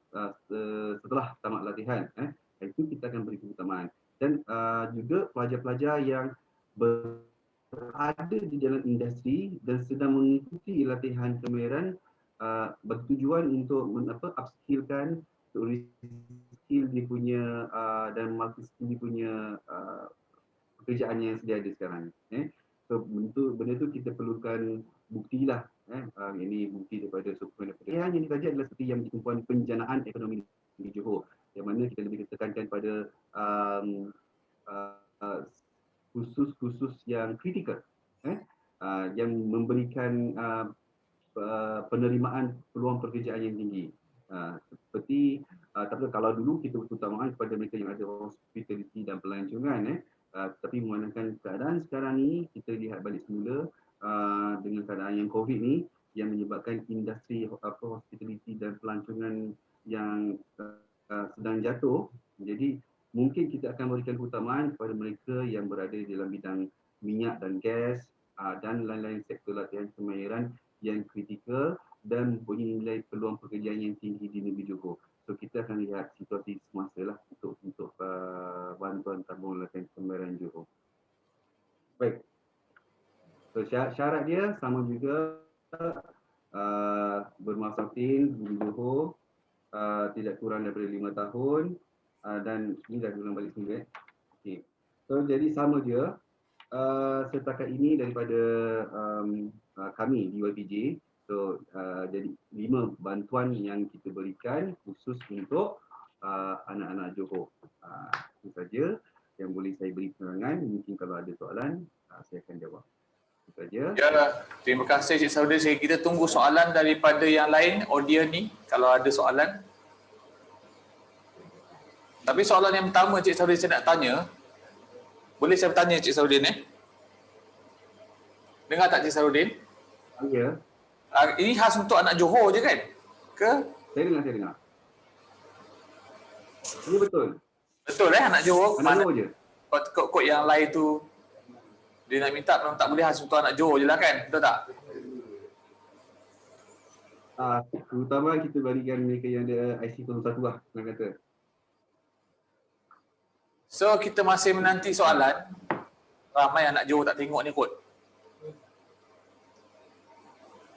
setelah tamat latihan, itu kita akan beri keutamaan. Dan juga pelajar-pelajar yang berada di dalam industri dan sedang mengikuti latihan kemahiran bertujuan untuk upskillkan, skill dia punya dan multi skill dia punya pekerjaan yang sedia ada sekarang. So, benda tu kita perlukan bukti lah. Ini bukti daripada sokongan daripada yang dikaji adalah seperti yang Tumpuan Penjanaan Ekonomi di Johor, yang mana kita lebih tekankan pada khusus-khusus yang kritikal, yang memberikan penerimaan peluang pekerjaan yang tinggi. Seperti tapi kalau dulu kita berutamaan kepada mereka yang ada hospitality dan pelancongan, tapi menggunakan keadaan sekarang ni kita lihat balik semula dengan keadaan yang COVID ni yang menyebabkan industri hospitality dan pelancongan yang sedang jatuh. Jadi mungkin kita akan berikan keutamaan kepada mereka yang berada di dalam bidang minyak dan gas dan lain-lain sektor latihan kemahiran yang kritikal dan mempunyai nilai peluang pekerjaan yang tinggi di negeri Johor. So kita akan lihat situasi semasa lah untuk bantuan tabung latihan kemahiran Johor. Baik. So syarat dia sama juga bermuasatin di Johor, tidak kurang daripada 5 tahun dan ini dah ulang balik semula. Okay. So jadi sama je. Setakat ini daripada kami di YPJ. So jadi 5 bantuan yang kita berikan khusus untuk anak-anak Johor. Itu saja yang boleh saya beri penerangan. Mungkin kalau ada soalan saya akan jawab. Itu saja. Ya, terima kasih Cik Saudi. Kita tunggu soalan daripada yang lain, audiens ni kalau ada soalan. Tapi soalan yang pertama Cik Saudi saya nak tanya, boleh saya bertanya Cik Saudi ni? Dengar tak Cik Saudi? Ya. Ini khas untuk anak Johor je kan? Ke? Saya dengar. Ini betul. Betul anak Johor? Anak Johor je. Kod yang lain tu dia nak minta memang tak boleh khas untuk anak Johor je lah kan? Betul tak? Terutama kita berikan mereka yang ada IC 01 lah, nak kata. So kita masih menanti soalan. Ramai anak Johor tak tengok ni kot.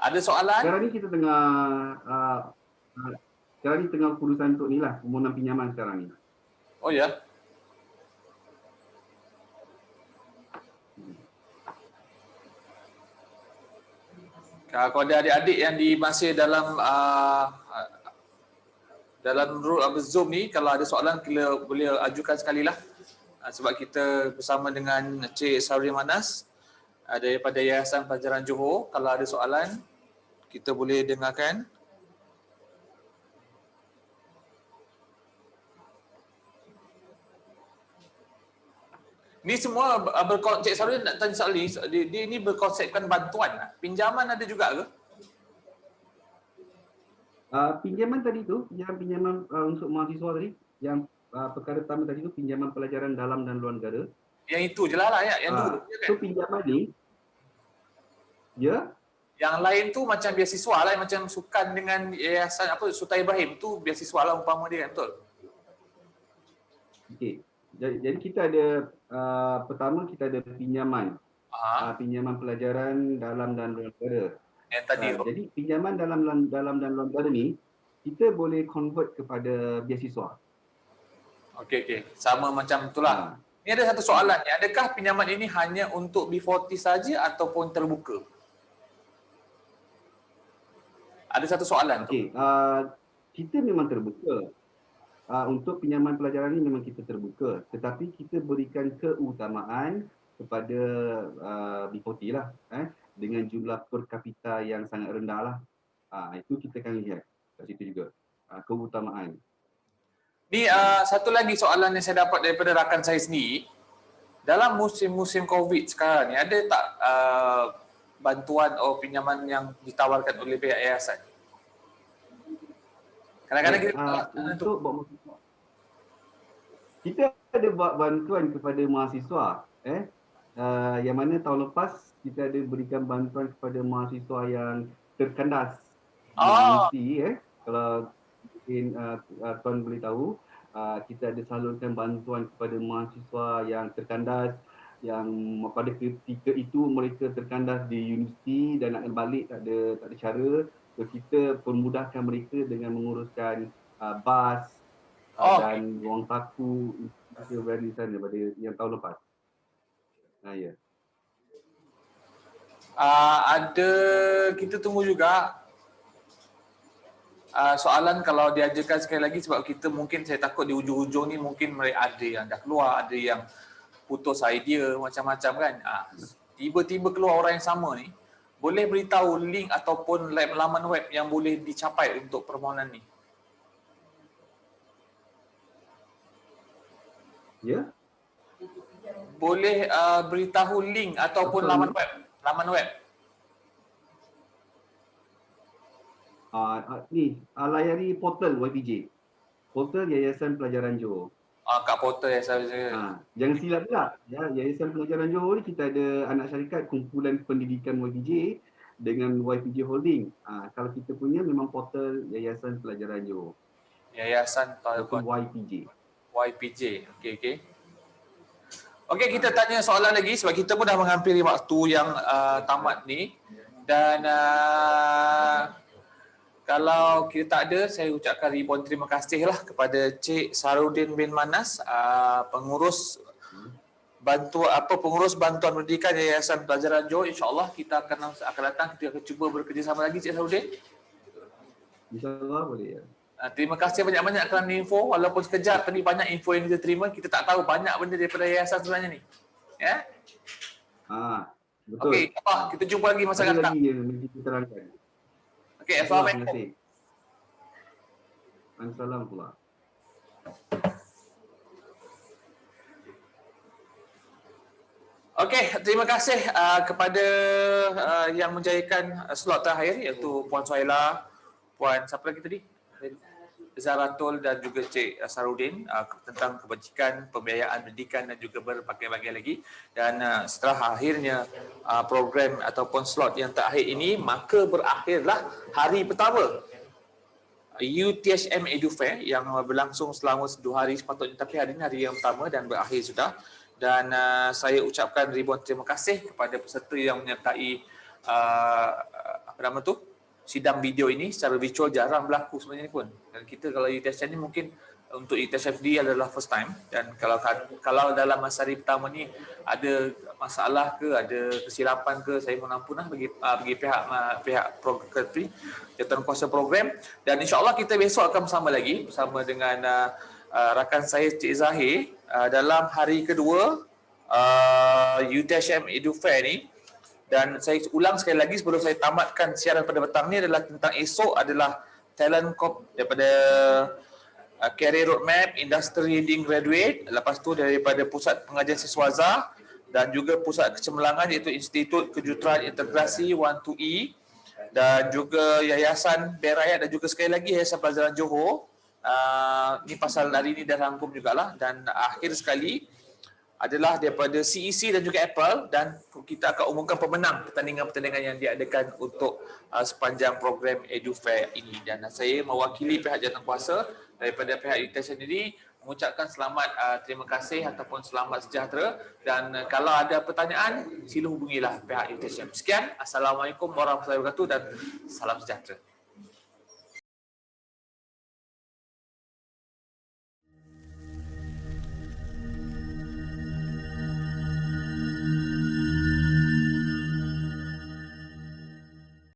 Ada soalan? Sekarang ni kita tengah sekarang ni tengah urusan untuk ni lah, permohonan pinjaman sekarang ni. Oh ya. Kalau ada adik-adik yang masih dalam Zoom ni, kalau ada soalan boleh ajukan sekali lah. Sebab kita bersama dengan Cik Sarudin Manas daripada Yayasan Pelajaran Johor. Kalau ada soalan, kita boleh dengarkan. Ni semua Cik Sarudin nak tanya soal ni, dia ni berkonsepkan bantuan. Pinjaman ada juga ke? Pinjaman tadi tu, pinjaman untuk mahasiswa tadi, yang perkara pertama tadi tu pinjaman pelajaran dalam dan luar negara. Yang itu je lah ya, yang tu. So pinjaman ni, ya. Yang lain tu macam beasiswa lah, macam sukan dengan yayasan Sultan Ibrahim tu beasiswa lah umpama dia, betul? Okey. Jadi kita ada pertama kita ada pinjaman. Pinjaman pelajaran dalam dan luar negara. Yang tadi jadi pinjaman dalam dan luar negara ni kita boleh convert kepada beasiswa. Okey. Sama macam itulah. Ni ada satu soalan ni, adakah pinjaman ini hanya untuk B40 saja ataupun terbuka? Ada satu soalan tu. Kita memang terbuka. Untuk pinjaman pelajaran ini memang kita terbuka, tetapi kita berikan keutamaan kepada B40 lah, dengan jumlah per kapita yang sangat rendah lah. Itu kita akan lihat kat situ juga, keutamaan. Ni satu lagi soalan yang saya dapat daripada rakan saya sendiri. Dalam musim-musim COVID sekarang ni, ada tak bantuan atau pinjaman yang ditawarkan oleh pihak yayasan? Kadang-kadang kita ada buat bantuan kepada mahasiswa, yang mana tahun lepas kita ada berikan bantuan kepada mahasiswa yang terkandas di universiti. Kalau mungkin tuan boleh tahu, kita ada salurkan bantuan kepada mahasiswa yang terkandas, yang pada ketika itu mereka terkandas di universiti dan nak balik tak ada cara. So, kita permudahkan mereka dengan menguruskan bas dan ruang taku kita berada di sana pada yang tahun lepas. Ya. Ada, kita tunggu juga soalan kalau diajarkan sekali lagi, sebab kita mungkin saya takut di ujung-ujung ni mungkin mereka ada yang dah keluar, ada yang putus idea macam-macam kan. Tiba-tiba keluar orang yang sama ni, boleh beritahu link ataupun laman web yang boleh dicapai untuk permohonan ni? Ya. Boleh beritahu link ataupun laman web? Layari portal YPJ. Portal Yayasan Pelajaran Johor. Kat portal Yayasan. Jangan silap pula. Ya, Yayasan Pelajaran Johor ni kita ada anak syarikat Kumpulan Pendidikan YPJ dengan YPJ Holding. Kalau kita punya memang portal Yayasan Pelajaran Johor. Yayasan YPJ. Okey. Okey, kita tanya soalan lagi sebab kita pun dah menghampiri waktu yang tamat ni. Dan kalau kita tak ada, saya ucapkan ribuan terima kasih lah kepada Cik Sarudin bin Manas, pengurus bantuan pendidikan Yayasan Pelajaran Johor. InsyaAllah kita akan datang, kita akan cuba bekerjasama lagi, Cik Sarudin. InsyaAllah boleh ya. Terima kasih banyak-banyak kerana info. Walaupun sekejap tadi banyak info yang kita terima, kita tak tahu banyak benda daripada yayasan sebenarnya ni. Ya? Betul. Okey, kita jumpa lagi masa akan datang. Ada lagi yang kita terangkan. Okey, Assalamualaikum. Assalamualaikum. Okey, terima kasih kepada yang menjayakan slot terakhir, iaitu Puan Suhaila, Puan siapa lagi tadi? Zaratul dan juga Cik Sarudin, tentang kebajikan, pembiayaan pendidikan dan juga berbagai-bagai lagi. Dan setelah akhirnya program ataupun slot yang terakhir ini, maka berakhirlah hari pertama UTHM Edu Fair yang berlangsung selama 2 hari sepatutnya, tapi hari ini hari yang pertama dan berakhir sudah. Dan saya ucapkan ribuan terima kasih kepada peserta yang menyertai sidang video ini secara virtual jarang berlaku sebenarnya pun. Dan kita kalau UTSN ni mungkin untuk UTSFD adalah first time, dan kalau dalam masa hari pertama ni ada masalah ke, ada kesilapan ke, saya mohon ampun bagi pihak jawatankuasa program, dan insya-Allah kita besok akan bersama lagi bersama dengan rakan saya Cik Zahir dalam hari kedua UTSM Edu Fair ni. Dan saya ulang sekali lagi sebelum saya tamatkan siaran pada petang ni adalah tentang esok adalah talent corp daripada Career Roadmap, Industry Leading Graduate, lepas tu daripada Pusat Pengajian Siswaza dan juga Pusat Kecemerlangan iaitu Institut Kejuruteraan Integrasi 12E dan juga Yayasan Berayat dan juga sekali lagi Yayasan Pelajaran Johor. Ni pasal hari ni dah rangkum jugalah. Dan akhir sekali adalah daripada CEC dan juga Apple, dan kita akan umumkan pemenang pertandingan-pertandingan yang diadakan untuk sepanjang program EduFair ini. Dan saya mewakili pihak jawatankuasa daripada pihak UTS sendiri mengucapkan selamat terima kasih ataupun selamat sejahtera, dan kalau ada pertanyaan sila hubungilah pihak UTS. Sekian, Assalamualaikum warahmatullahi wabarakatuh dan salam sejahtera.